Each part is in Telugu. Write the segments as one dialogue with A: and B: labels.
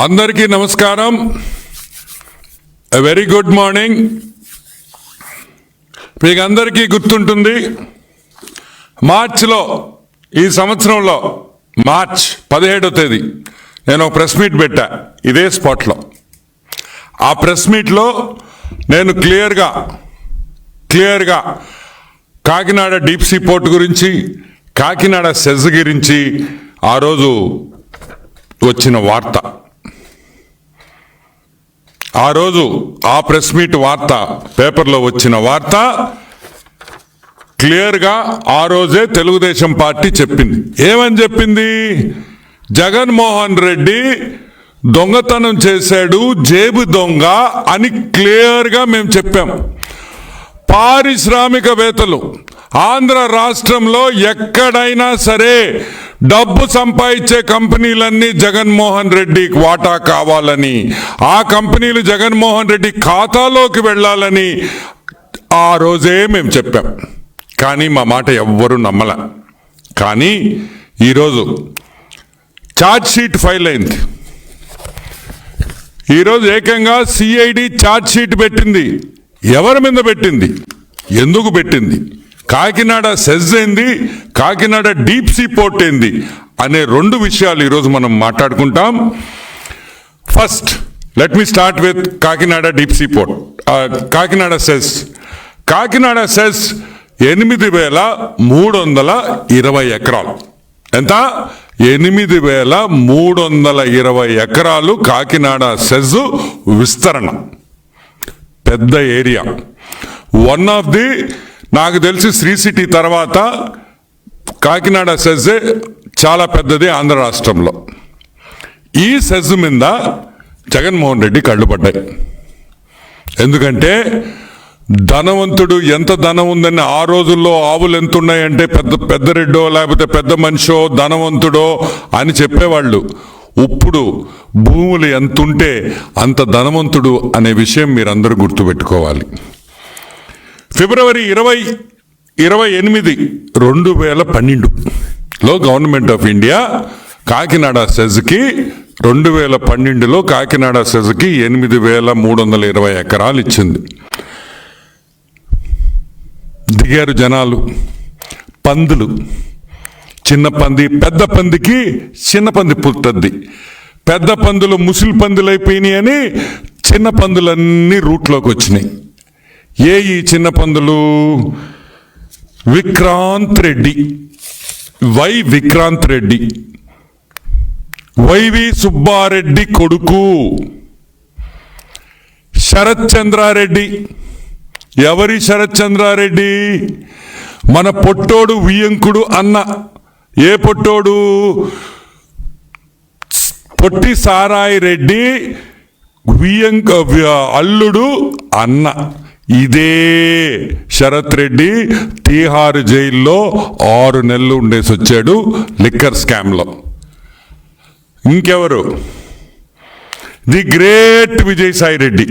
A: అందరికీ నమస్కారం. Very good morning. మీకు అందరికీ గుర్తుంటుంది, మార్చిలో ఈ సంవత్సరంలో మార్చ్ 17వ తేదీ నేను ఒక ప్రెస్ మీట్ పెట్టా ఇదే స్పాట్లో. ఆ ప్రెస్ మీట్లో నేను క్లియర్గా కాకినాడ డీప్ సీ పోర్ట్ గురించి, కాకినాడ సెజ్ గురించి ఆ రోజు వచ్చిన వార్త, ఆ రోజు ఆ ప్రెస్ మీట్ వార్త, పేపర్లో వచ్చిన వార్త క్లియర్గా ఆ రోజే తెలుగుదేశం పార్టీ చెప్పింది. ఏమని చెప్పింది? జగన్మోహన్ రెడ్డి దొంగతనం చేశాడు, జేబు దొంగ అని క్లియర్గా మేము చెప్పాం. పారిశ్రామికవేత్తలు ఆంధ్ర రాష్ట్రంలో ఎక్కడైనా సరే డబ్బు సంపాదించే కంపెనీలన్నీ జగన్మోహన్ రెడ్డికి వాటా కావాలని, ఆ కంపెనీలు జగన్మోహన్ రెడ్డి ఖాతాలోకి వెళ్ళాలని ఆ రోజే మేము చెప్పాం. కానీ మా మాట ఎవ్వరూ నమ్మల. కానీ ఈరోజు ఛార్జ్ షీట్ ఫైల్ అయింది. ఈరోజు ఏకంగా సిఐడి ఛార్జ్ షీట్ పెట్టింది. ఎవరి మీద పెట్టింది, ఎందుకు పెట్టింది, కాకినాడ సెజ్ ఏంది, కాకినాడ డీప్ సీ పోర్ట్ ఏంది అనే రెండు విషయాలు ఈరోజు మనం మాట్లాడుకుంటాం. First let me start with Kakinada deep sea port. Kakinada SEZ 8,320 ఎకరాలు. ఎంత? 8,320 ఎకరాలు కాకినాడ సెజ్ విస్తరణ. పెద్ద ఏరియా. వన్ ఆఫ్ ది, నాకు తెలిసి శ్రీ సిటీ తర్వాత కాకినాడ సెజ్ చాలా పెద్దది ఆంధ్ర రాష్ట్రంలో. ఈ సెజ్ మీద జగన్మోహన్ రెడ్డి కళ్ళు పడ్డాయి. ఎందుకంటే ధనవంతుడు, ఎంత ధనం ఉందని ఆ రోజుల్లో ఆవులు ఎంత ఉన్నాయంటే పెద్ద రెడ్డో లేకపోతే పెద్ద మనిషో ధనవంతుడో అని చెప్పేవాళ్ళు. ఇప్పుడు భూములు ఎంతుంటే అంత ధనవంతుడు అనే విషయం మీరందరూ గుర్తుపెట్టుకోవాలి. ఫిబ్రవరి 28, 2012లో గవర్నమెంట్ ఆఫ్ ఇండియా కాకినాడ సెజ్కి 2012లో కాకినాడ సెజ్కి 8,320 ఎకరాలు ఇచ్చింది. దిగారు జనాలు. పందులు, చిన్న పంది, పెద్ద పందికి చిన్న పంది పుట్టద్ది. పెద్ద పందులు ముసిలి పందులు అయిపోయినాయి అని చిన్న పందులన్నీ రూట్లోకి వచ్చినాయి. ఈ చిన్న పందులు? విక్రాంత్ రెడ్డి, విక్రాంత్ రెడ్డి, వైవి సుబ్బారెడ్డి కొడుకు శరత్ చంద్రారెడ్డి. ఎవరి శరత్ చంద్రారెడ్డి? మన పొట్టోడు వియంకుడు అన్న. ఏ పొట్టోడు? పొట్టి సారాయి రెడ్డి అల్లుడు అన్న. ఇదే శరత్ రెడ్డి తీహార్ జైల్లో 6 నెలలు ఉండేసి వచ్చాడు లిక్కర్ స్కామ్లో. ఇంకెవరు? The great Vijayasai Reddy,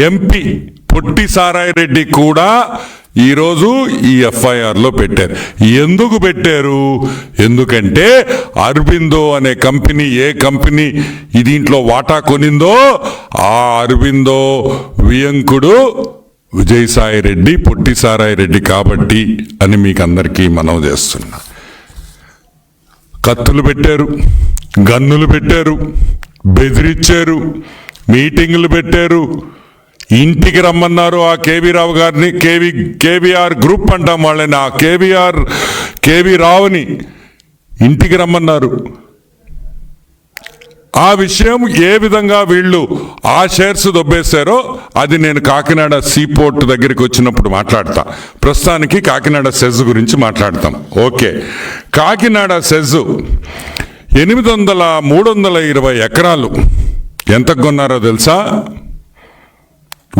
A: MP. పొట్టి సారాయి రెడ్డి కూడా ఈరోజు ఈ ఎఫ్ఐఆర్లో పెట్టారు. ఎందుకు పెట్టారు? ఎందుకంటే అరబిందో అనే కంపెనీ, ఏ కంపెనీ దీంట్లో వాటా కొనిందో ఆ అరబిందో వియంకుడు విజయసాయి రెడ్డి, పొట్టి సారాయి రెడ్డి కాబట్టి అని మీకు అందరికీ మనవి చేస్తున్నా. కత్తులు పెట్టారు, గన్నులు పెట్టారు, బెదిరించారు, మీటింగులు పెట్టారు, ఇంటికి రమ్మన్నారు ఆ కేవీ రావు గారిని. కేవీఆర్ గ్రూప్ అంటాం వాళ్ళని. ఆ కేవీ రావుని ఇంటికి రమ్మన్నారు. ఆ విషయం ఏ విధంగా వీళ్ళు ఆ షేర్స్ దొబ్బేశారో అది నేను కాకినాడ సీపోర్ట్ దగ్గరికి వచ్చినప్పుడు మాట్లాడతా. ప్రస్తుతానికి కాకినాడ సెజ్ గురించి మాట్లాడతాం. ఓకే, కాకినాడ సెజ్ 320 ఎకరాలు ఎంతకు కొన్నారో తెలుసా?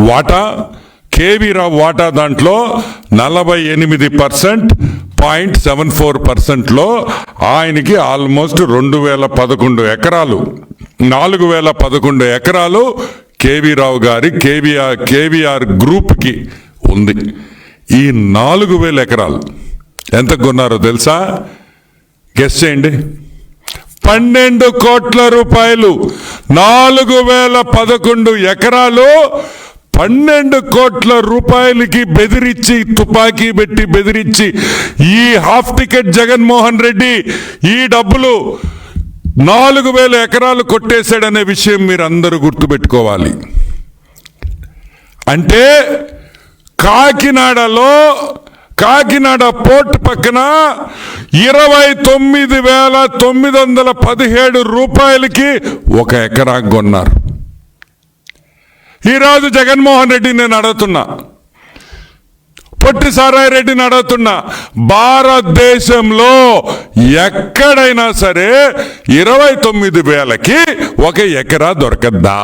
A: వాటా కేవీ రావు వాటా దాంట్లో 48.74%లో ఆయనకి ఆల్మోస్ట్ 2,011 ఎకరాలు, 4,011 ఎకరాలు కేవీ రావు గారి కేవీఆర్ గ్రూప్కి ఉంది. ఈ 4,000 ఎకరాలు ఎంత కొన్నారో తెలుసా? గెస్ చేయండి. 12 కోట్ల రూపాయలు, 4011 ఎకరాలు 12 కోట్ల రూపాయలకి బెదిరించి, తుపాకీ పెట్టి బెదిరించి ఈ హాఫ్ టికెట్ జగన్మోహన్ రెడ్డి ఈ డబ్బులు 4000 ఎకరాలు కొట్టేశాడనే విషయం మీరు అందరూ గుర్తుపెట్టుకోవాలి. అంటే కాకినాడ పోర్ట్ పక్కన 29,917 రూపాయలకి 1 ఎకరా కొన్నారు. ఈరోజు జగన్మోహన్ రెడ్డి నేను అడుగుతున్నా, పొట్టి సారాయి రెడ్డిని అడుగుతున్నా, భారతదేశంలో ఎక్కడైనా సరే 29,000కి 1 ఎకరా దొరకద్దా?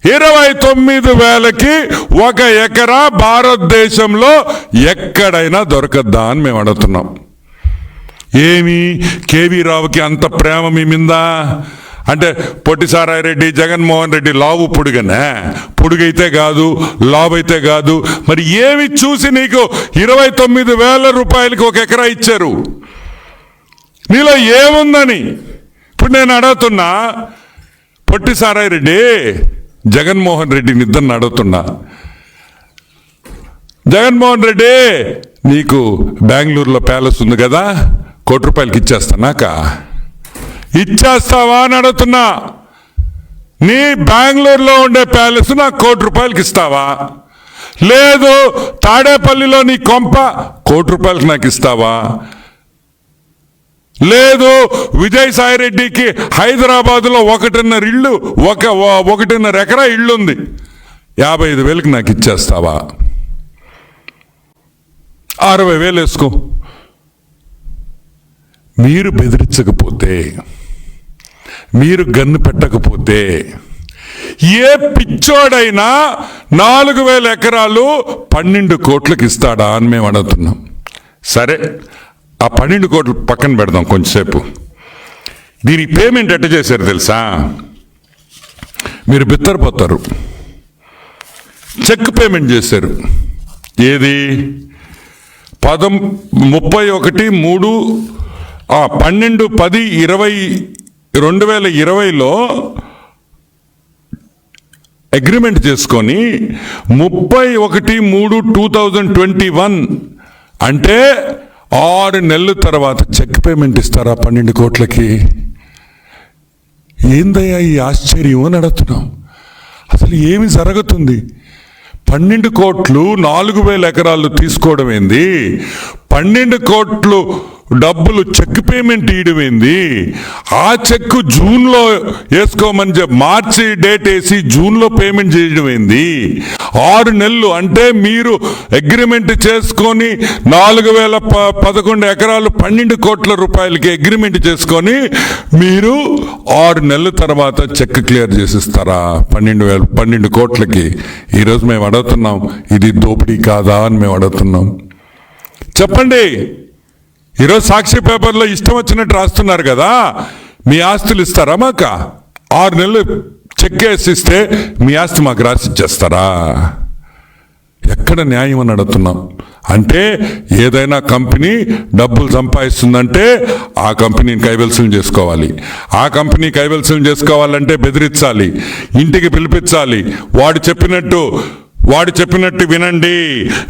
A: 29,000కి 1 ఎకరా భారతదేశంలో ఎక్కడైనా దొరకద్దా అని మేము అడుగుతున్నాం. ఏమి కేవీ రావుకి అంత ప్రేమ మీ మీద? అంటే పొట్టి సారాయి రెడ్డి, జగన్మోహన్ రెడ్డి లావు పొడుగనే? పొడుగైతే కాదు, లావు అయితే కాదు. మరి ఏమి చూసి నీకు 29,000 రూపాయలకి 1 ఎకరా ఇచ్చారు? నీలో ఏముందని ఇప్పుడు నేను అడుగుతున్నా. పొట్టి సారాయి రెడ్డి, జగన్మోహన్ రెడ్డిని ఇద్దరిని అడుగుతున్నా. జగన్మోహన్ రెడ్డి, నీకు బెంగళూరులో ప్యాలెస్ ఉంది కదా, 1 కోటి రూపాయలకి ఇచ్చేస్తానాక ఇచ్చేస్తావా అని అడుగుతున్నా. నీ బెంగళూరులో ఉండే ప్యాలెస్ నాకు 1 కోటి రూపాయలకి ఇస్తావా? లేదు తాడేపల్లిలో నీ కొంప 1 కోటి రూపాయలకి నాకు ఇస్తావా? లేదు విజయసాయి రెడ్డికి హైదరాబాద్లో 1.5 ఇళ్ళు, 1.5 ఎకరా ఇళ్ళు ఉంది, 55,000కి నాకు ఇచ్చేస్తావా? 60,000 వేసుకో. మీరు బెదిరించకపోతే, మీరు గన్ను పెట్టకపోతే ఏ పిచ్చోడైనా 4,000 ఎకరాలు 12 కోట్లకి ఇస్తాడా అని మేము అడుగుతున్నాం. సరే, ఆ 12 కోట్లు పక్కన పెడదాం కొంచెంసేపు. దీనికి పేమెంట్ ఎట్ట చేశారు తెలుసా? మీరు బిత్తరపోతారు. చెక్ పేమెంట్ చేశారు. ఏది? 2020లో అగ్రిమెంట్ చేసుకొని 31/3/2021 అంటే 6 నెలల తర్వాత చెక్ పేమెంట్ ఇస్తారా 12 కోట్లకి? ఏందయ్యా ఈ ఆశ్చర్యం అని అడుగుతున్నాం. అసలు ఏమి జరుగుతుంది? 12 కోట్లు 4,000 ఎకరాలు తీసుకోవడం ఏంది? 12 కోట్లు డబ్బులు చెక్ పేమెంట్ ఇవ్వడం ఏంది? ఆ చెక్ జూన్లో వేసుకోమని చెప్పి మార్చి డేట్ వేసి జూన్లో పేమెంట్ చేయడం ఏంది? 6 నెలలు అంటే మీరు అగ్రిమెంట్ చేసుకొని 4,011 ఎకరాలు 12 కోట్ల రూపాయలకి అగ్రిమెంట్ చేసుకొని మీరు 6 నెలల తర్వాత చెక్ క్లియర్ చేసిస్తారా 12 కోట్లకి? ఈరోజు మేము అడుగుతున్నాం, ఇది దోపిడీ కాదా అని మేము అడుగుతున్నాం. చెప్పండి. ఈరోజు సాక్షి పేపర్లో ఇష్టం వచ్చినట్టు రాస్తున్నారు కదా, మీ ఆస్తులు ఇస్తారా మాకు? 6 నెలలు చెక్ వేసి ఇస్తే మీ ఆస్తి మాకు రాసి ఇచ్చేస్తారా? ఎక్కడ న్యాయం అని అడుగుతున్నాం. అంటే ఏదైనా కంపెనీ డబ్బులు సంపాదిస్తుందంటే ఆ కంపెనీని కైవల్సం చేసుకోవాలి. ఆ కంపెనీ కైవల్సం చేసుకోవాలంటే బెదిరించాలి, ఇంటికి పిలిపించాలి, వాడు చెప్పినట్టు వినండి.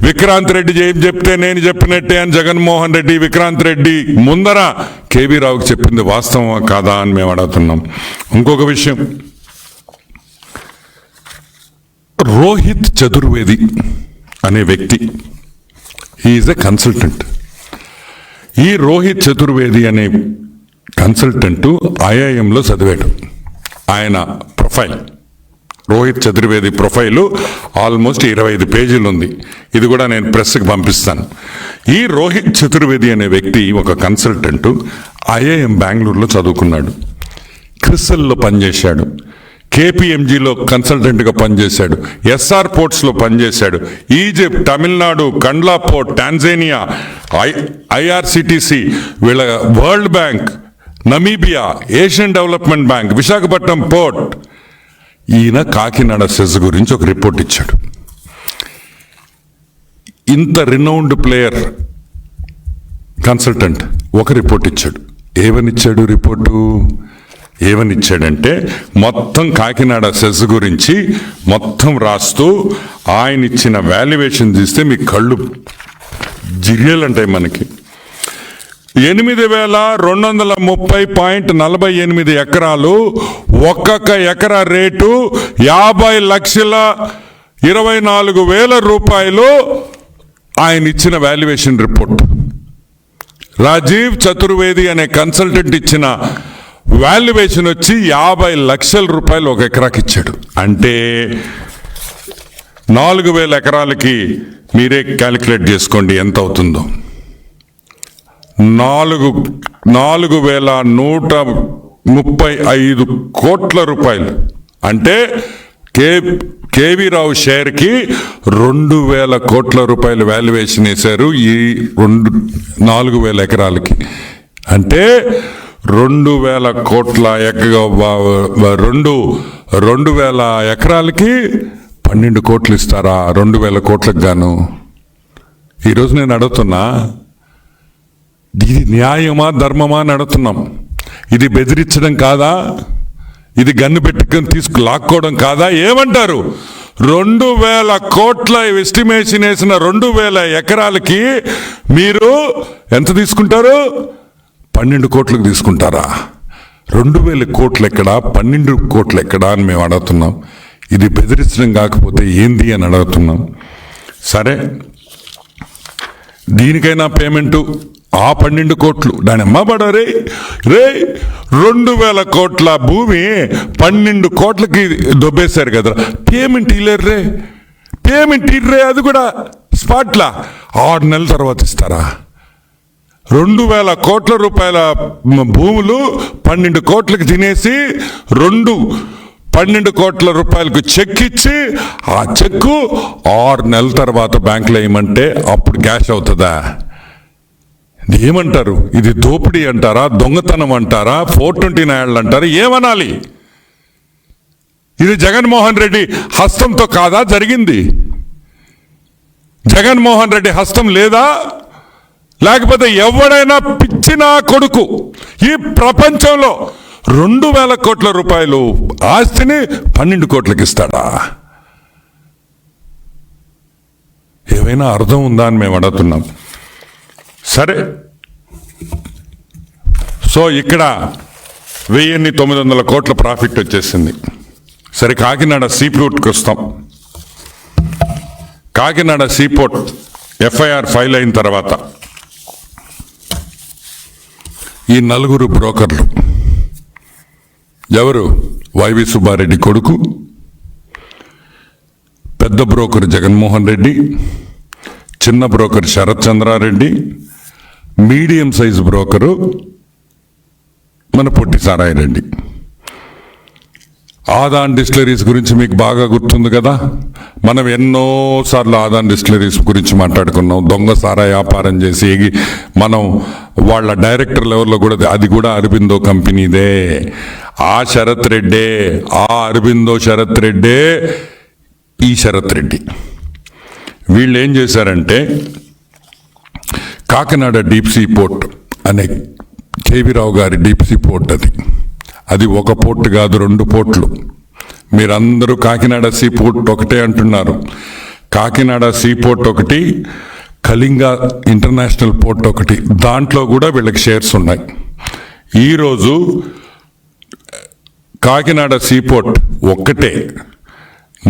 A: విక్రాంత్ రెడ్డి ఏం చెప్తే నేను చెప్పినట్టే అని జగన్మోహన్ రెడ్డి, విక్రాంత్ రెడ్డి ముందర కేవీ రావుకి చెప్పింది వాస్తవమా కాదా అని మేము అడుగుతున్నాం. ఇంకొక విషయం, రోహిత్ చతుర్వేది అనే వ్యక్తి, ఈజ్ ఎ కన్సల్టెంట్. ఈ రోహిత్ చతుర్వేది అనే కన్సల్టెంట్ ఐఐఎంలో చదివాడు. ఆయన profile, Rohit Chaturvedi profile almost 25 పేజీలు ఉంది. ఇది కూడా నేను ప్రెస్కి పంపిస్తాను. ఈ రోహిత్ చతుర్వేది అనే వ్యక్తి ఒక కన్సల్టెంట్, ఐఐఎం బెంగళూరులో చదువుకున్నాడు, క్రిస్టల్లో పనిచేశాడు, కేపీఎంజీలో కన్సల్టెంట్గా పనిచేశాడు, ఎస్ఆర్ పోర్ట్స్లో పనిచేశాడు, Egypt, Tamil Nadu, Kandla port, Tanzania, IRCTC, వీళ్ళ world bank, Namibia, Asian development bank, Visakhapatnam port. ఈయన కాకినాడ సెజ్ గురించి ఒక రిపోర్ట్ ఇచ్చాడు. ఇంత రినౌండ్ ప్లేయర్ కన్సల్టెంట్ ఒక రిపోర్ట్ ఇచ్చాడు. ఏమనిచ్చాడు రిపోర్టు? ఏమనిచ్చాడంటే మొత్తం కాకినాడ సెస్ గురించి మొత్తం రాస్తూ ఆయన ఇచ్చిన వాల్యుయేషన్ తీస్తే మీ కళ్ళు జిర్యలంటాయి మనకి. 8,230.48 ఎకరాలు, ఒక్కొక్క ఎకరా రేటు 50,24,000 రూపాయలు ఆయన ఇచ్చిన వాల్యుయేషన్ రిపోర్ట్. రాజీవ్ చతుర్వేది అనే కన్సల్టెంట్ ఇచ్చిన వాల్యుయేషన్ వచ్చి 50 లక్షల రూపాయలు ఒక ఎకరాకి ఇచ్చాడు. అంటే 4,000 ఎకరాలకి మీరే క్యాలిక్యులేట్ చేసుకోండి ఎంత అవుతుందో. 4,135 కోట్ల రూపాయలు. అంటే కేవీ రావు షేర్కి 2,000 కోట్ల రూపాయలు వాల్యుయేషన్ వేశారు ఈ 4,000 ఎకరాలకి. అంటే 2,000 కోట్ల 2,000 ఎకరాలకి 12 కోట్లు ఇస్తారా? 2,000 కోట్లకు గాను. ఈరోజు నేను అడుగుతున్నా, ఇది న్యాయమా ధర్మమా అని అడుగుతున్నాం. ఇది బెదిరించడం కాదా? ఇది గన్ను పెట్టుకొని లాక్కోవడం కాదా? ఏమంటారు? 2,000 కోట్ల ఎస్టిమేషన్ వేసిన 2,000 ఎకరాలకి మీరు ఎంత తీసుకుంటారు? 12 కోట్లకు తీసుకుంటారా? 2,000 కోట్లు ఎక్కడా, 12 కోట్లు ఎక్కడా అని మేము అడుగుతున్నాం. ఇది బెదిరించడం కాకపోతే ఏంది అని అడుగుతున్నాం. సరే, దీనికైనా పేమెంటు ఆ 12 కోట్లు దాని అమ్మబడరే రే. 2,000 కోట్ల భూమి 12 కోట్లకి దొబ్బేశారు కదా. పేమెంట్ ఇల్లే, పేమెంట్ ఇర్రే, అది కూడా స్పాట్లా 6 నెలల తర్వాత ఇస్తారా? 2,000 కోట్ల రూపాయల భూములు 12 కోట్లకి తినేసి 12 కోట్ల రూపాయలకు చెక్ ఇచ్చి ఆ చెక్కు 6 నెలల తర్వాత బ్యాంకులో వేయమంటే అప్పుడు క్యాష్ అవుతుందా? ఏమంటారు? ఇది దోపిడీ అంటారా? దొంగతనం అంటారా? 429 అంటారా? ఏమనాలి? ఇది జగన్మోహన్ రెడ్డి హస్తంతో కాదా జరిగింది? జగన్మోహన్ రెడ్డి హస్తం లేదా? లేకపోతే ఎవడైనా పిచ్చిన కొడుకు ఈ ప్రపంచంలో 2,000 కోట్ల రూపాయలు ఆస్తిని 12 కోట్లకి ఇస్తాడా? ఏమైనా అర్థం ఉందా అని మేము అడుగుతున్నాం. సరే, సో ఇక్కడ 1,900 కోట్ల ప్రాఫిట్ వచ్చేసింది. సరే, కాకినాడ సీపోర్ట్కి వస్తాం. కాకినాడ సీపోర్ట్ ఎఫ్ఐఆర్ ఫైల్ అయిన తర్వాత ఈ 4 బ్రోకర్లు ఎవరు? వైవి సుబ్బారెడ్డి కొడుకు, పెద్ద బ్రోకర్ జగన్మోహన్ రెడ్డి, చిన్న broker Sarath Chandrareddy, medium size broker మన పొట్టి సారాయి రెడ్డి. ఆదాన్ డిస్టిలరీస్ గురించి మీకు బాగా గుర్తుంది కదా. మనం ఎన్నోసార్లు ఆదాన్ డిస్టిలరీస్ గురించి మాట్లాడుకున్నాం. దొంగ సారా వ్యాపారం చేసి మనం వాళ్ళ డైరెక్టర్ లెవెల్లో కూడా, అది కూడా అరబిందో కంపెనీదే. ఆ శరత్ రెడ్డే, ఆ అరబిందో శరత్ రెడ్డే ఈ శరత్ రెడ్డి. వీళ్ళు ఏం చేశారంటే కాకినాడ డీప్ సీ పోర్ట్ అనే కేవీ రావు గారి డీప్ సీ పోర్ట్, అది ఒక పోర్ట్ కాదు, 2 పోర్ట్లు. మీరందరూ కాకినాడ సీ పోర్ట్ ఒకటే అంటున్నారు. కాకినాడ సీ పోర్ట్ ఒకటి, కళింగ ఇంటర్నేషనల్ పోర్ట్ ఒకటి, దాంట్లో కూడా వీళ్ళకి షేర్స్ ఉన్నాయి. ఈరోజు కాకినాడ సీ పోర్ట్ ఒక్కటే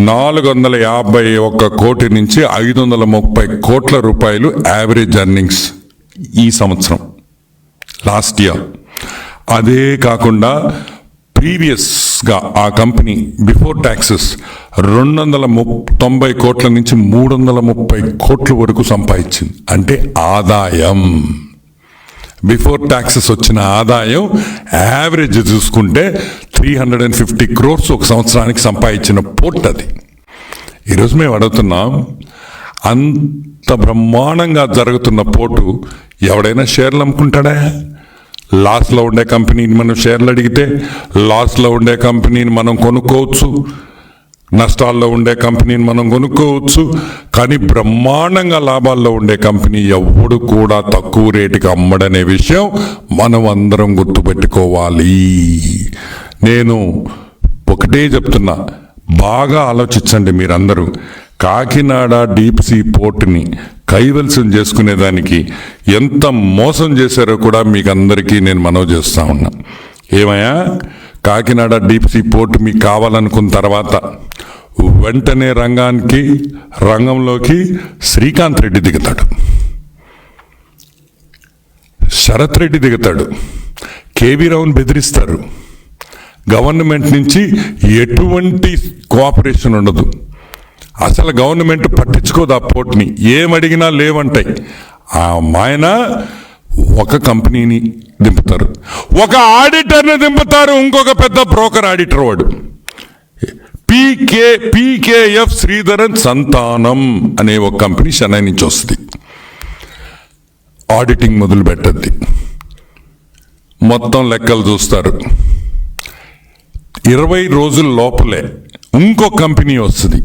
A: 451 కోటి నుంచి 530 కోట్ల రూపాయలు యావరేజ్ ఎర్నింగ్స్ ఈ సంవత్సరం, లాస్ట్ ఇయర్. అదే కాకుండా ప్రీవియస్గా ఆ కంపెనీ బిఫోర్ ట్యాక్సెస్ 290 కోట్ల నుంచి 330 కోట్ల వరకు సంపాదించింది. అంటే ఆదాయం, బిఫోర్ ట్యాక్సెస్ వచ్చిన ఆదాయం యావరేజ్ చూసుకుంటే 350 crores ఒక సంవత్సరానికి సంపాదించిన పోర్ట్ అది. ఈరోజు మేము అడుగుతున్నాం, అంత బ్రహ్మాండంగా జరుగుతున్న పోర్టు ఎవడైనా షేర్లు అమ్ముకుంటాడా? లాస్లో ఉండే కంపెనీని మనం షేర్లు అడిగితే లాస్లో ఉండే కంపెనీని మనం కొనుక్కోవచ్చు. నష్టాల్లో ఉండే కంపెనీని మనం కొనుక్కోవచ్చు, కానీ బ్రహ్మాండంగా లాభాల్లో ఉండే కంపెనీ ఎవ్వడు కూడా తక్కువ రేటుకి అమ్మడనే విషయం మనం అందరం గుర్తుపెట్టుకోవాలి. నేను ఒకటే చెప్తున్నా, బాగా ఆలోచించండి మీరందరూ. కాకినాడ డీప్ సీ పోర్ట్ని కైవల్సం చేసుకునేదానికి ఎంత మోసం చేశారో కూడా మీకు అందరికీ నేను మనవి చేస్తా ఉన్నా. ఏమయ్యా, కాకినాడ డీప్ సీ పోర్ట్ మీకు కావాలనుకున్న తర్వాత వెంటనే రంగంలోకి శ్రీకాంత్ రెడ్డి దిగుతాడు, శరత్ రెడ్డి దిగుతాడు, కేవీ రావుని బెదిరిస్తారు. గవర్నమెంట్ నుంచి ఎటువంటి కోఆపరేషన్ ఉండదు. అసలు గవర్నమెంట్ పట్టించుకోదు ఆ పోర్ట్ని, ఏమడిగినా లేవంటాయి. ఆ మాయన ఒక కంపెనీని దింపుతారు, ఒక ఆడిటర్ని దింపుతారు, ఇంకొక పెద్ద బ్రోకర్ ఆడిటర్ వాడు. పీకేఎఫ్ శ్రీధరన్ సంతానం అనే ఒక కంపెనీ చెన్నై నుంచి వస్తుంది. ఆడిటింగ్ మొదలు పెట్టద్ది, మొత్తం లెక్కలు చూస్తారు. 20 రోజుల లోపలే ఇంకో కంపెనీ వస్తుంది.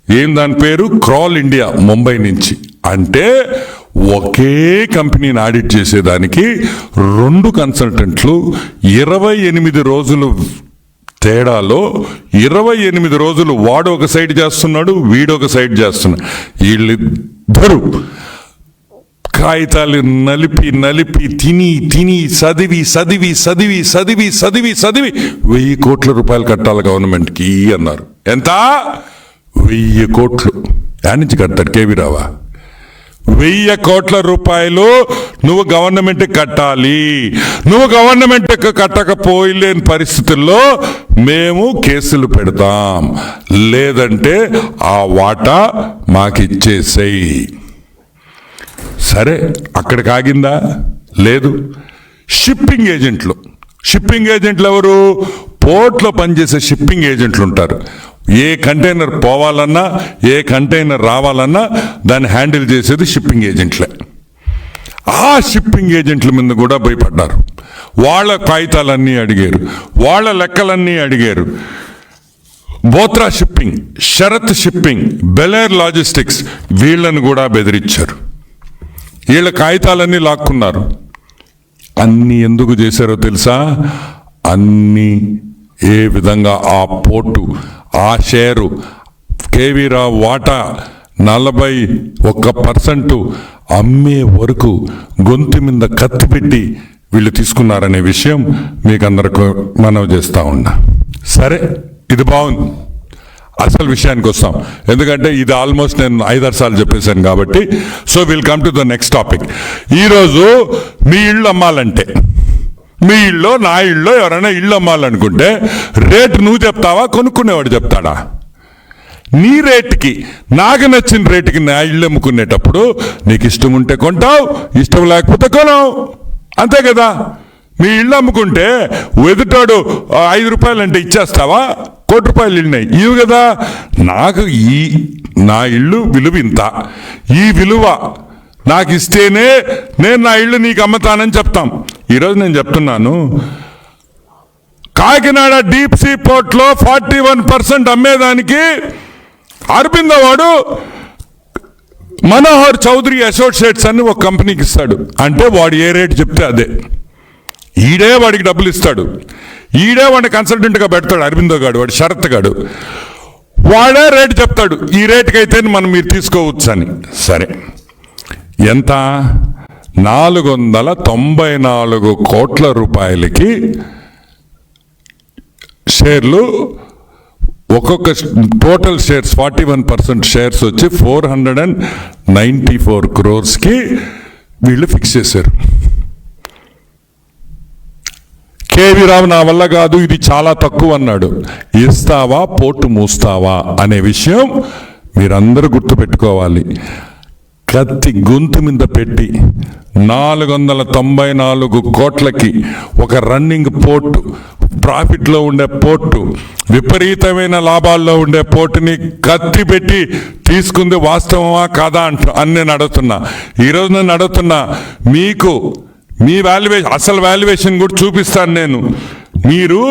A: ఏం దాని పేరు? క్రాల్ ఇండియా, ముంబై నుంచి. అంటే ఒకే కంపెనీని ఆడిట్ చేసేదానికి 2 కన్సల్టెంట్లు 28 రోజులు తేడాలో 28 రోజులు వాడు ఒక సైడ్ చేస్తున్నాడు, వీడు ఒక సైడ్ చేస్తున్నాడు. వీళ్ళిద్దరూ కాగితాలు నలిపి తిని చదివి 1,000 కోట్ల రూపాయలు కట్టాలి గవర్నమెంట్కి అన్నారు. ఎంత? 1,000 కోట్లు. యాడ్ నుంచి కడతాడు కేవీ రావా? 1,000 కోట్ల రూపాయలు నువ్వు గవర్నమెంట్ కట్టాలి. నువ్వు గవర్నమెంట్ కట్టకపోలేని పరిస్థితుల్లో మేము కేసులు పెడతాం, లేదంటే ఆ వాటా మాకిచ్చేసేయి. సరే, అక్కడికి ఆగిందా? లేదు. షిప్పింగ్ ఏజెంట్లు ఎవరు? పోర్ట్లో పనిచేసే షిప్పింగ్ ఏజెంట్లు ఉంటారు. ఏ కంటైనర్ పోవాలన్నా, ఏ కంటైనర్ రావాలన్నా దాన్ని హ్యాండిల్ చేసేది షిప్పింగ్ ఏజెంట్లే. ఆ షిప్పింగ్ ఏజెంట్ల మీద కూడా భయపడ్డారు. వాళ్ళ కాగితాలన్నీ అడిగారు, వాళ్ళ లెక్కలన్నీ అడిగారు. బోత్రా షిప్పింగ్, శరత్ షిప్పింగ్, బెలేర్ లాజిస్టిక్స్ వీళ్ళని కూడా బెదిరించారు. వీళ్ళ కాగితాలన్నీ లాక్కున్నారు. అన్నీ ఎందుకు చేశారో తెలుసా? అన్నీ ఏ విధంగా ఆ పోర్టు, ఆ షేరు, కేవీ రావు వాటా 41% అమ్మే వరకు గొంతు మీద కత్తి పెట్టి వీళ్ళు తీసుకున్నారనే విషయం మీకు అందరికి మనవి చేస్తా ఉన్నా. సరే, ఇది బాగుంది. అసలు విషయానికి వస్తాం, ఎందుకంటే ఇది ఆల్మోస్ట్ నేను 5-6 సార్లు చెప్పేశాను కాబట్టి. So will come to the next topic. ఈరోజు మీ ఇళ్ళు అమ్మాలంటే, మీ ఇళ్ళో నా ఇళ్ళో ఎవరైనా ఇళ్ళు అమ్మాలనుకుంటే రేటు నువ్వు చెప్తావా, కొనుక్కునేవాడు చెప్తాడా? నీ రేటుకి, నాకు నచ్చిన రేటుకి నా ఇళ్ళు అమ్ముకునేటప్పుడు నీకు ఇష్టం ఉంటే కొంటావు, ఇష్టం లేకపోతే కొనవు, అంతే కదా. మీ ఇళ్ళు అమ్ముకుంటే ఎదుటాడు 5 రూపాయలు అంటే ఇచ్చేస్తావా? 1 కోటి రూపాయలు ఇళ్ళున్నాయి, ఇవి కదా. నాకు నా ఇల్లు విలువ ఇంత, ఈ విలువ నాకు ఇస్తేనే నేను నా ఇల్లు నీకు అమ్ముతానని చెప్తాం. ఈరోజు నేను చెప్తున్నాను, కాకినాడ డీప్ సీ పోర్ట్లో 41% అమ్మేదానికి అరబిందో వాడు మనోహర్ చౌదరి అసోసియేట్స్ అని ఒక కంపెనీకి ఇస్తాడు. అంటే వాడు ఏ రేటు చెప్తే అదే, ఈడే వాడికి డబ్బులు ఇస్తాడు, ఈడే వాడిని కన్సల్టెంట్గా పెడతాడు. అరబిందో గాడు, వాడు శరత్ గాడు, వాడే రేటు చెప్తాడు, ఈ రేటుకి అయితే మీరు తీసుకోవచ్చు అని. సరే, ఎంత? 494 కోట్ల రూపాయలకి షేర్లు, ఒక్కొక్క టోటల్ షేర్స్ 41% షేర్స్ వచ్చి 494 crores వీళ్ళు ఫిక్స్ చేశారు. కేవీ రావు నా వల్ల కాదు, ఇది చాలా తక్కువ అన్నాడు. ఇస్తావా పోర్టు మూస్తావా అనే విషయం మీరందరూ గుర్తుపెట్టుకోవాలి. కత్తి గొంతు మీద పెట్టి 494 కోట్లకి ఒక రన్నింగ్ పోర్టు, ప్రాఫిట్లో ఉండే పోర్టు, విపరీతమైన లాభాల్లో ఉండే పోర్టుని కత్తి పెట్టి తీసుకుంది వాస్తవమా కాదా అని నేను అడుగుతున్నా. ఈరోజు నేను అడుగుతున్నా, మీకు మీ వాల్యుయేషన్, అసలు వాల్యుయేషన్ కూడా చూపిస్తాను నేను. మీరు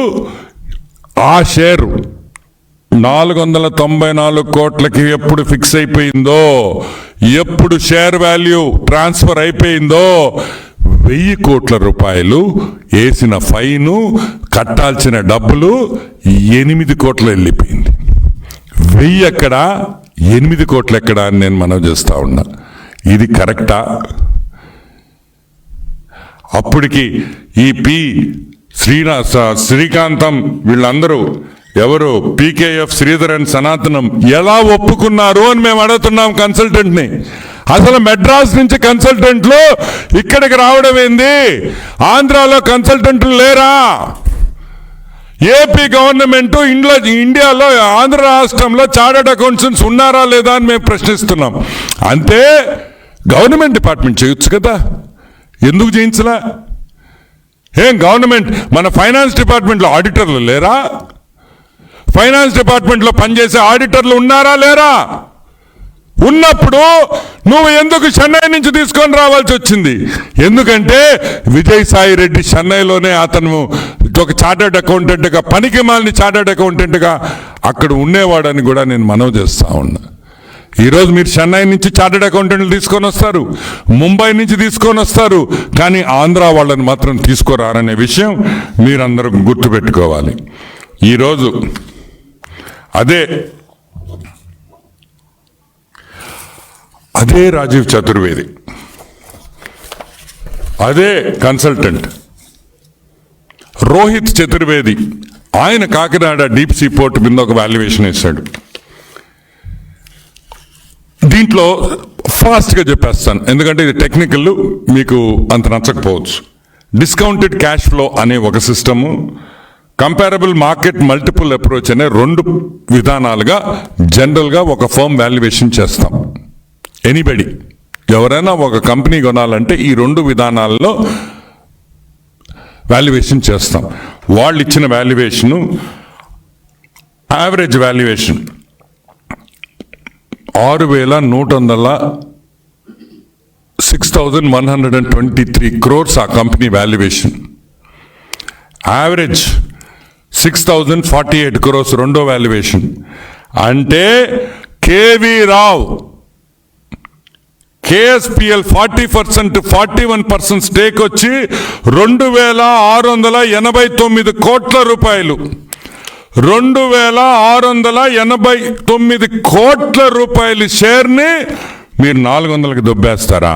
A: ఆ షేరు 494 కోట్లకి ఎప్పుడు ఫిక్స్ అయిపోయిందో, ఎప్పుడు షేర్ వాల్యూ ట్రాన్స్ఫర్ అయిపోయిందో, 1000 కోట్ల రూపాయలు వేసిన ఫైను, కట్టాల్సిన డబ్బులు 8 కోట్లు వెళ్ళిపోయింది. 1000 ఎక్కడా, 8 కోట్లు ఎక్కడా అని నేను మనవి చేస్తా ఉన్నా. ఇది కరెక్టా? అప్పటికి ఈ శ్రీకాంతం వీళ్ళందరూ ఎవరు, పీకేఎఫ్, శ్రీధరన్, సనాతనం ఎలా ఒప్పుకున్నారు అని మేము అడుగుతున్నాం కన్సల్టెంట్ని. అసలు మెడ్రాస్ నుంచి కన్సల్టెంట్లు ఇక్కడికి రావడం ఏంది? ఆంధ్రాలో కన్సల్టెంట్లు లేరా? ఏపీ గవర్నమెంట్ ఇండియాలో ఆంధ్ర రాష్ట్రంలో చార్టర్డ్ అకౌంటెంట్స్ ఉన్నారా లేదా అని మేము ప్రశ్నిస్తున్నాం. అంతే గవర్నమెంట్ డిపార్ట్మెంట్ చేయొచ్చు కదా, ఎందుకు చేయించలా? ఏం గవర్నమెంట్ మన ఫైనాన్స్ డిపార్ట్మెంట్లో ఆడిటర్లు లేరా? ఫైనాన్స్ డిపార్ట్మెంట్లో పనిచేసే ఆడిటర్లు ఉన్నారా లేరా? ఉన్నప్పుడు నువ్వు ఎందుకు చెన్నై నుంచి తీసుకొని రావాల్సి వచ్చింది? ఎందుకంటే విజయసాయి రెడ్డి చెన్నైలోనే అతను ఒక చార్టర్డ్ అకౌంటెంట్గా, పనికి మాలిన చార్టర్డ్ అకౌంటెంట్గా అక్కడ ఉండేవాడని కూడా నేను మనవి చేస్తా ఉన్నా. ఈరోజు మీరు చెన్నై నుంచి చార్టర్డ్ అకౌంటెంట్లు తీసుకొని వస్తారు, ముంబై నుంచి తీసుకొని వస్తారు, కానీ ఆంధ్ర వాళ్ళని మాత్రం తీసుకురారనే విషయం మీరందరూ గుర్తుపెట్టుకోవాలి. ఈరోజు అదే రాజీవ్ చతుర్వేది, అదే కన్సల్టెంట్ రోహిత్ చతుర్వేది, ఆయన కాకినాడ డీప్ సీ పోర్ట్ మీద ఒక వాల్యుయేషన్ వేశాడు. దీంట్లో ఫాస్ట్గా చెప్పేస్తాను, ఎందుకంటే ఇది టెక్నికల్, మీకు అంత నచ్చకపోవచ్చు. డిస్కౌంటెడ్ క్యాష్ ఫ్లో అనే ఒక system, comparable market multiple approach అనే 2 విధానాలుగా జనరల్గా ఒక ఫర్మ్ వాల్యుయేషన్ చేస్తాం. ఎనీబడి ఎవరైనా ఒక కంపెనీ కొనాలంటే ఈ 2 విధానాల్లో వాల్యుయేషన్ చేస్తాం. వాళ్ళు ఇచ్చిన వాల్యుయేషను, యావరేజ్ వాల్యుయేషన్ 6,123 crores ఆ కంపెనీ వాల్యుయేషన్. యావరేజ్ 6,048 crores రెండో వాల్యుయేషన్. అంటే కేవీ రావు కేఎస్పిఎల్ 40% 41% స్టేక్ వచ్చి 2,689 కోట్ల రూపాయలు, 2,689 కోట్ల రూపాయల షేర్ని మీరు 400కి దొబ్బేస్తారా?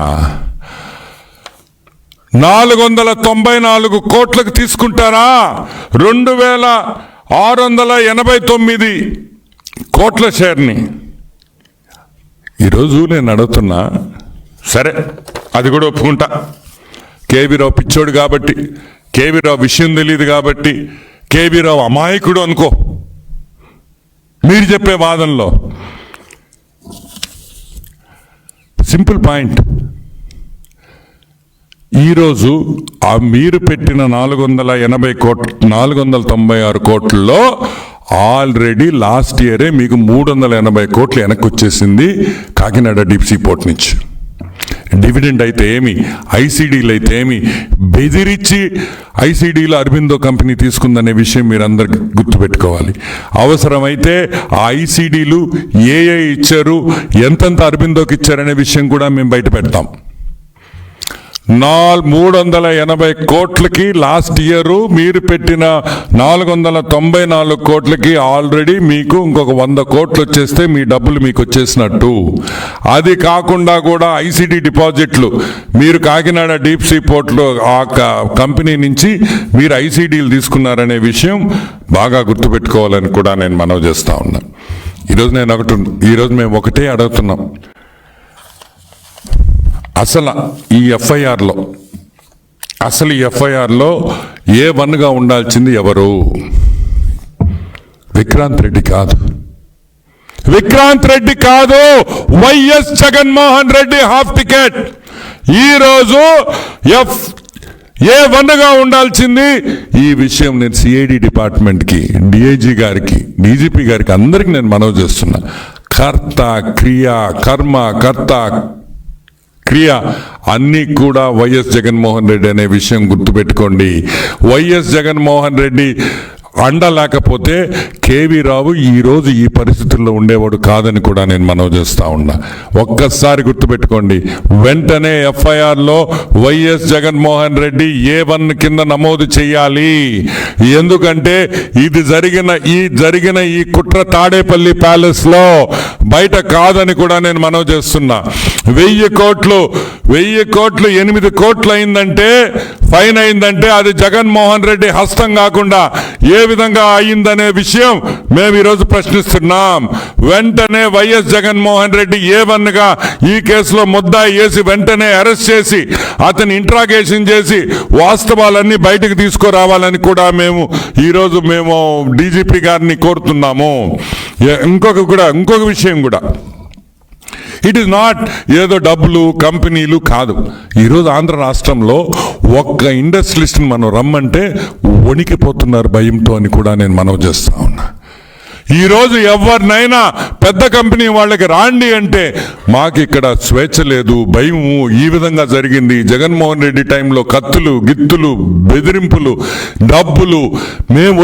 A: 494 కోట్లకు తీసుకుంటారా? 2,689 కోట్ల షేర్ని. ఈరోజు నేను అడుగుతున్నా, సరే అది కూడా ఒప్పుకుంటా, కేవీరావు పిచ్చోడు కాబట్టి, కేవీరావు విషయం తెలియదు కాబట్టి, కేవీరావు అమాయకుడు అనుకో మీరు చెప్పే వాదనలో. సింపుల్ పాయింట్, ఈరోజు ఆ మీరు పెట్టిన 496 కోట్లలో ఆల్రెడీ లాస్ట్ ఇయరే మీకు 380 కోట్లు వెనక్కి వచ్చేసింది కాకినాడ డీప్ సీ పోర్ట్ నుంచి. డివిడెండ్ అయితే ఏమి, ఐసీడీలు అయితే ఏమి, బెదిరించి ఐసీడీలో అరబిందో కంపెనీ తీసుకుందనే విషయం మీరందరూ గుర్తుపెట్టుకోవాలి. అవసరమైతే ఆ ఐసీడీలు ఏ ఇచ్చారు, ఎంతెంత అరబిందోకి ఇచ్చారనే విషయం కూడా మేము బయట పెడతాం. 380 కోట్లకి లాస్ట్ ఇయర్ మీరు పెట్టిన 494 కోట్లకి ఆల్రెడీ మీకు ఇంకొక 100 కోట్లు వచ్చేస్తే మీ డబ్బులు మీకు వచ్చేసినట్టు. అది కాకుండా కూడా ఐసిడి డిపాజిట్లు మీరు కాకినాడ డీప్ సీ పోర్ట్లో ఆ కంపెనీ నుంచి మీరు ఐసిడీలు తీసుకున్నారనే విషయం బాగా గుర్తుపెట్టుకోవాలని కూడా నేను మనవి చేస్తా ఉన్నా. ఈరోజు మేము ఒకటే అడుగుతున్నాం, అసలు ఈ ఎఫ్ఐఆర్లో A1గా ఉండాల్సింది ఎవరు? విక్రాంత్ రెడ్డి కాదు, YS Jaganmohan Reddy half ticket. ఈరోజు A1గా ఉండాల్సింది. ఈ విషయం నేను సిఐడి డిపార్ట్మెంట్కి, డిఐజీ గారికి, డీజీపీ గారికి అందరికీ నేను మనవి చేస్తున్నా. కర్త క్రియ అన్నీ కూడా వైఎస్ జగన్మోహన్ రెడ్డి అనే విషయం గుర్తుపెట్టుకోండి. వైఎస్ జగన్మోహన్ రెడ్డి అండ లేకపోతే కేవీ రావు ఈరోజు ఈ పరిస్థితుల్లో ఉండేవాడు కాదని కూడా నేను మనవి చేస్తా ఉన్నా. ఒక్కసారి గుర్తుపెట్టుకోండి, వెంటనే ఎఫ్ఐఆర్లో వైఎస్ జగన్మోహన్ రెడ్డి A1 కింద నమోదు చేయాలి. ఎందుకంటే ఇది జరిగిన ఈ కుట్ర తాడేపల్లి ప్యాలెస్ లో బయట కాదని కూడా నేను మనవి చేస్తున్నా. 1000 కోట్లు 8 కోట్లు అయిందంటే, ఫైన్ అయిందంటే అది జగన్మోహన్ రెడ్డి హస్తం కాకుండా ఏ విధంగా అయిందనే విషయం మేము ఈరోజు ప్రశ్నిస్తున్నాం. వెంటనే వైఎస్ జగన్మోహన్ రెడ్డి A1గా ఈ కేసులో ముద్దాయి వేసి వెంటనే అరెస్ట్ చేసి అతని ఇంట్రాగేషన్ చేసి వాస్తవాలన్నీ బయటకు తీసుకురావాలని కూడా ఈరోజు మేము డీజీపీ గారిని కోరుతున్నాము. ఇంకొక విషయం కూడా, ఇట్ ఈస్ నాట్ ఏదో డబ్బులు కంపెనీలు కాదు. ఈరోజు ఆంధ్ర రాష్ట్రంలో ఒక్క ఇండస్ట్రియలిస్ట్ని మనం రమ్మంటే వణికిపోతున్నారు భయంతో అని కూడా నేను మనవి చేస్తా ఉన్నా. ఈరోజు ఎవరినైనా పెద్ద కంపెనీ వాళ్ళకి రాండి అంటే మాకు ఇక్కడ స్వేచ్ఛ లేదు, భయము. ఈ విధంగా జరిగింది. జగన్మోహన్ రెడ్డి టైంలో కత్తులు గిత్తులు బెదిరింపులు డబ్బులు. మేము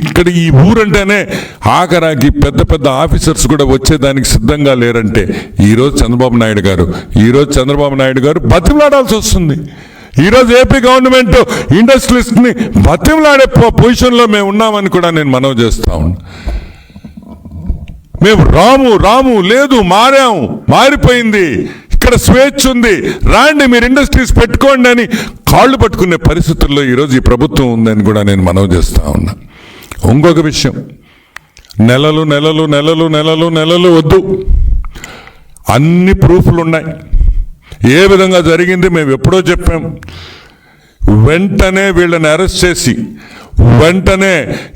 A: ఇక్కడ ఈ ఊరంటేనే ఆఖరాకి పెద్ద ఆఫీసర్స్ కూడా వచ్చేదానికి సిద్ధంగా లేరంటే ఈరోజు చంద్రబాబు నాయుడు గారు బతిమలాడాల్సి వస్తుంది. ఈరోజు ఏపీ గవర్నమెంట్ ఇండస్ట్రియలిస్ట్ని బతిమలాడే పొజిషన్లో మేము ఉన్నామని కూడా నేను మనవి చేస్తా ఉన్నా. మేము రాము లేదు, మారిపోయింది, ఇక్కడ స్వేచ్ఛ ఉంది, రాండి మీరు ఇండస్ట్రీస్ పెట్టుకోండి అని కాళ్ళు పట్టుకునే పరిస్థితుల్లో ఈరోజు ఈ ప్రభుత్వం ఉందని కూడా నేను మనవి చేస్తా ఉన్నా. ఇంకొక విషయం, నెలలు వద్దు, అన్ని ప్రూఫ్లు ఉన్నాయి. ఏ విధంగా జరిగింది మేము ఎప్పుడో చెప్పాం. వెంటనే వీళ్ళని అరెస్ట్ చేసి వెంటనే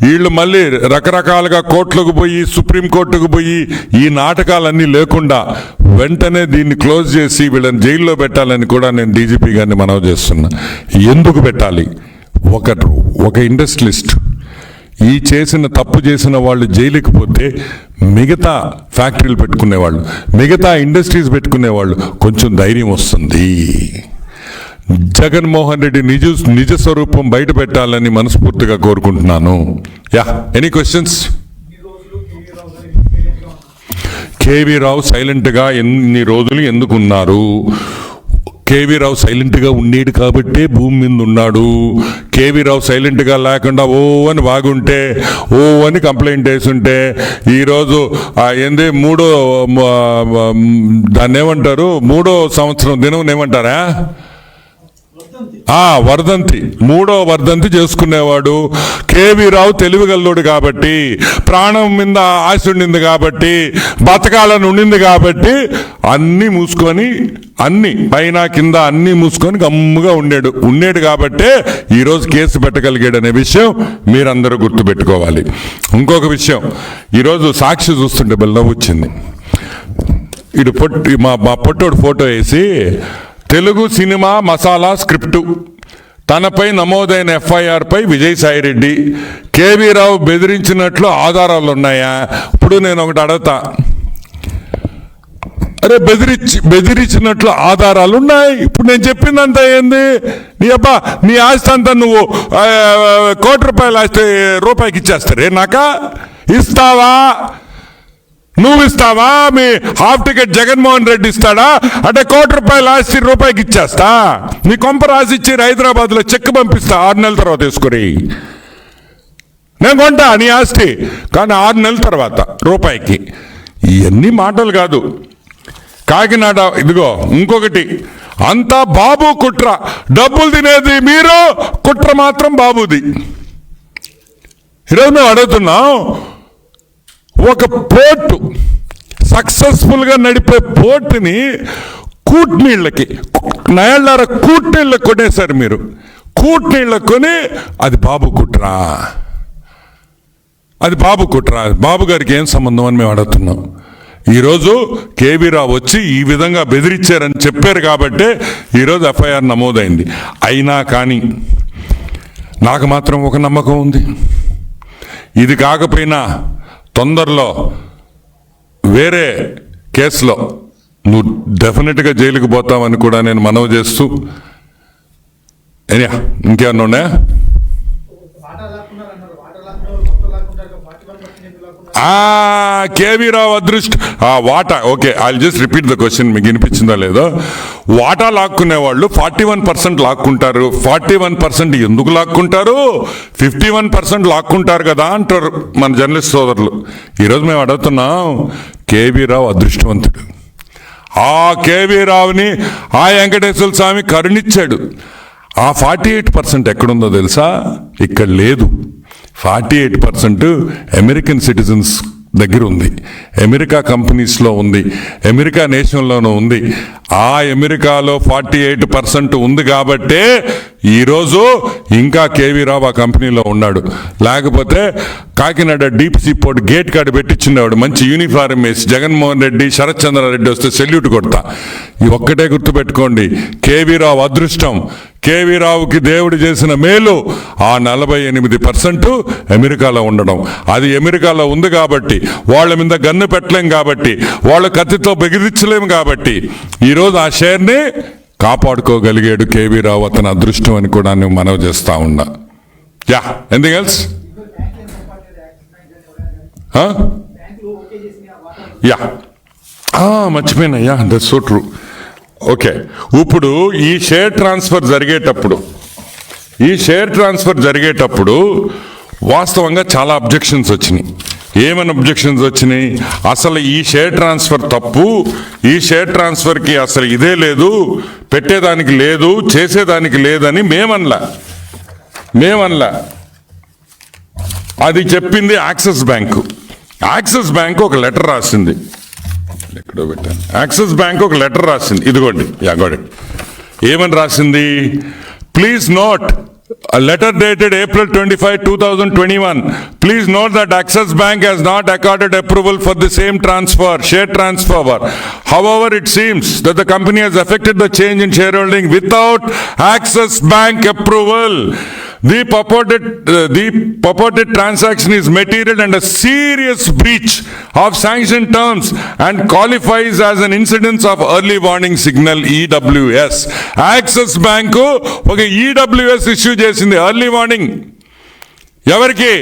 A: వీళ్ళు మళ్ళీ రకరకాలుగా కోర్టులకు పోయి సుప్రీంకోర్టుకు పోయి ఈ నాటకాలన్నీ లేకుండా వెంటనే దీన్ని క్లోజ్ చేసి వీళ్ళని జైల్లో పెట్టాలని కూడా నేను డీజీపీ గారిని మనవి చేస్తున్నా. ఎందుకు పెట్టాలి? ఒక ఇండస్ట్రియలిస్ట్ తప్పు చేసిన వాళ్ళు జైలుకి పోతే మిగతా ఫ్యాక్టరీలు పెట్టుకునేవాళ్ళు, మిగతా ఇండస్ట్రీస్ పెట్టుకునేవాళ్ళు కొంచెం ధైర్యం వస్తుంది. జగన్మోహన్ రెడ్డి నిజ స్వరూపం బయట పెట్టాలని మనస్ఫూర్తిగా కోరుకుంటున్నాను. Any questions? కేవీ రావు సైలెంట్గా ఎన్ని రోజులు ఎందుకున్నారు? కేవీ రావు సైలెంట్గా ఉండేడు కాబట్టే భూమి మీద ఉన్నాడు. కేవీ రావు సైలెంట్గా లేకుండా అని బాగుంటే అని కంప్లైంట్ వేసుంటే ఈరోజు దాన్ని ఏమంటారు, 3వ సంవత్సరం దినం ఏమంటారా, మూడో వర్ధంతి చేసుకునేవాడు. కేవీ రావు తెలివిగల్లోడు కాబట్టి, ప్రాణం మీద ఆశ ఉండింది కాబట్టి, బతకాలని ఉండింది కాబట్టి అన్నీ మూసుకొని, అన్ని పైన కింద అన్నీ మూసుకొని గమ్ముగా ఉండేడు కాబట్టే ఈరోజు కేసు పెట్టగలిగాడు అనే విషయం మీరందరూ గుర్తుపెట్టుకోవాలి. ఇంకొక విషయం, ఈరోజు సాక్షి చూస్తుంటే బెల్లం వచ్చింది. మా పొట్టోడు ఫోటో వేసి తెలుగు సినిమా మసాలా స్క్రిప్టు తనపై నమోదైన ఎఫ్ఐఆర్ పై విజయసాయిరెడ్డి కేవీ రావు బెదిరించినట్లు ఆధారాలు ఉన్నాయా? ఇప్పుడు నేను ఒకటి అడగతా, అరే బెదిరించినట్లు ఆధారాలు ఉన్నాయి. ఇప్పుడు నేను చెప్పిందంతా ఏంది? నీ ఆస్తి అంతా నువ్వు ₹1 ఆస్తి రూపాయికి ఇచ్చేస్తారే నాకా? ఇస్తావా? నువ్వు ఇస్తావా? మీ హాఫ్ టికెట్ జగన్మోహన్ రెడ్డి ఇస్తాడా? అంటే ₹1 ఆస్తి రూపాయికి ఇచ్చేస్తా. నీ కొంప రాసిచ్చి హైదరాబాద్లో చెక్ పంపిస్తా, 6 నెలల తర్వాత వేసుకుని నేను కొంటా నీ ఆస్తి, కానీ 6 నెలల తర్వాత రూపాయికి. ఇవన్నీ మాటలు కాదు. కాకినాడ ఇదిగో ఇంకొకటి, అంతా బాబు కుట్ర. డబ్బులు తినేది మీరు, కుట్ర మాత్రం బాబుది. ఈరోజు మేము అడుగుతున్నాం, ఒక పోర్టు సక్సెస్ఫుల్గా నడిపే పోర్టుని కూట్నీళ్ళకి కూట్నీళ్ళకి కొనేశారు మీరు. కూట్నీళ్ళకి కొని అది బాబు కుట్రా, బాబు గారికి ఏం సంబంధం అని మేము అడుగుతున్నాం. ఈరోజు కేవీ రావు వచ్చి ఈ విధంగా బెదిరించారని చెప్పారు కాబట్టే ఈరోజు ఎఫ్ఐఆర్ నమోదైంది. అయినా కానీ నాకు మాత్రం ఒక నమ్మకం ఉంది, ఇది కాకపోయినా తొందరలో వేరే కేసులో నువ్వు డెఫినెట్గా జైలుకి పోతావని కూడా నేను మనవి చేస్తూ, ఇంకేమన్నా ఉన్నాయా? కేవీ రావు వాటా, okay, I just repeat the question, మీకు వినిపించిందో లేదో. వాటా లాక్కునే వాళ్ళు 41% లాక్కుంటారు. 41% ఎందుకు లాక్కుంటారు? 51% లాక్కుంటారు కదా అంటారు మన జర్నలిస్ట్ సోదరులు. ఈరోజు మేము అడుగుతున్నాం, కేవీ రావు అదృష్టవంతుడు. ఆ కేవీ రావుని ఆ వెంకటేశ్వర స్వామి కరుణించాడు. ఆ 48% ఎక్కడుందో తెలుసా? ఇక్కడ లేదు. 48% అమెరికన్ సిటిజన్స్ దగ్గర ఉంది, అమెరికా కంపెనీస్లో ఉంది, అమెరికా నేషన్లోనూ ఉంది. ఆ అమెరికాలో 48% ఉంది కాబట్టే ఈరోజు ఇంకా కేవీ రావు ఆ కంపెనీలో ఉన్నాడు. లేకపోతే Kakinada deep sea port gate కాడ పెట్టించుండేవాడు, మంచి యూనిఫారం వేసి. జగన్మోహన్ రెడ్డి, శరత్ చంద్రారెడ్డి వస్తే సెల్యూట్ కొడతా. ఈ ఒక్కటే గుర్తుపెట్టుకోండి, కేవీ రావు అదృష్టం, కేవీ రావుకి దేవుడు చేసిన మేలు ఆ 48% అమెరికాలో ఉండడం. అది అమెరికాలో ఉంది కాబట్టి, వాళ్ళ మీద గన్ను పెట్టలేం కాబట్టి, వాళ్ళ కత్తితో బెదిరించలేము కాబట్టి ఈరోజు ఆ షేర్ని కాపాడుకోగలిగాడు కేవీ రావు. అతని అదృష్టం అని కూడా నేను మనవి చేస్తా ఉన్నా. Yeah, anything else? యా, మర్చిపోయినా. Yeah, that's so true. Okay, ఇప్పుడు ఈ షేర్ ట్రాన్స్ఫర్ జరిగేటప్పుడు వాస్తవంగా చాలా అబ్జెక్షన్స్ వచ్చినాయి. ఏమని అబ్జెక్షన్స్ వచ్చినాయి? అసలు ఈ షేర్ ట్రాన్స్ఫర్ తప్పు, ఈ షేర్ ట్రాన్స్ఫర్కి అసలు ఇదే లేదు, పెట్టేదానికి లేదు, చేసేదానికి లేదని మేమనలా. అది చెప్పింది యాక్సిస్ బ్యాంకు. యాక్సిస్ బ్యాంకు ఒక లెటర్ రాసింది. ఎక్కడో పెట్టాను. యాక్సిస్ బ్యాంక్ ఒక లెటర్ రాసింది, ఇదిగోండి. ఏమని రాసింది? Please note, a letter dated April 25, 2021. Please note that Axis Bank has not accorded approval for the same share transfer. However, it seems that the company has effected the change in shareholding without Axis Bank approval. The purported transaction is material and a serious breach of sanctioned terms and qualifies as an incidence of early warning signal, EWS. Axis Bank ఒక EWS ఇష్యూ చేసింది, ఎర్లీ వార్నింగ్. ఎవరికి?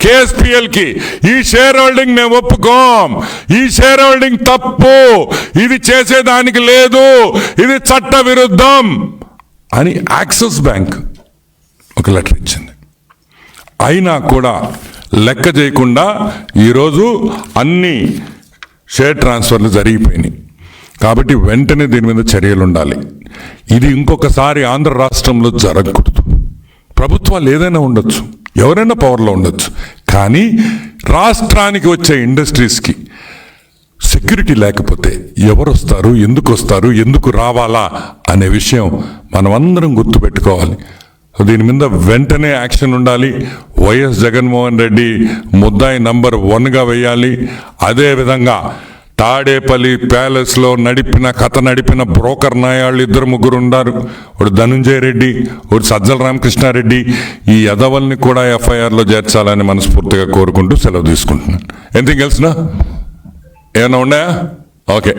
A: KSPL కి. ఈ షేర్ హోల్డింగ్ మేము ఒప్పుకోం, ఈ షేర్ హోల్డింగ్ తప్పు, ఇది చేసేదానికి లేదు, ఇది చట్ట విరుద్ధం అని యాక్సిస్ బ్యాంక్ ఒక లెటర్ ఇచ్చింది. అయినా కూడా లెక్క చేయకుండా ఈరోజు అన్ని షేర్ ట్రాన్స్ఫర్లు జరిగిపోయినాయి. కాబట్టి వెంటనే దీని మీద చర్యలు ఉండాలి. ఇది ఇంకొకసారి ఆంధ్ర రాష్ట్రంలో జరగకూడదు. ప్రభుత్వాలు ఏదైనా ఉండొచ్చు, ఎవరైనా పవర్లో ఉండొచ్చు, కానీ రాష్ట్రానికి వచ్చే ఇండస్ట్రీస్కి సెక్యూరిటీ లేకపోతే ఎవరు వస్తారు, ఎందుకు రావాలా అనే విషయం మనమందరం గుర్తుపెట్టుకోవాలి. దీని మీద వెంటనే యాక్షన్ ఉండాలి. వైఎస్ జగన్మోహన్ రెడ్డి ముద్దాయి నంబర్ 1గా వేయాలి. అదేవిధంగా తాడేపల్లి ప్యాలెస్లో నడిపిన బ్రోకర్ నాయాళ్ళు 2-3 ఉన్నారు. ఒకడు ధనుంజయ రెడ్డి, ఒకడు సజ్జల రామకృష్ణారెడ్డి. ఈ యదవల్ని కూడా ఎఫ్ఐఆర్లో చేర్చాలని మనస్ఫూర్తిగా కోరుకుంటూ సెలవు తీసుకుంటున్నాను. ఎనీథింగ్ ఎల్స్ నా? ఏమైనా ఉన్నాయా? ఓకే.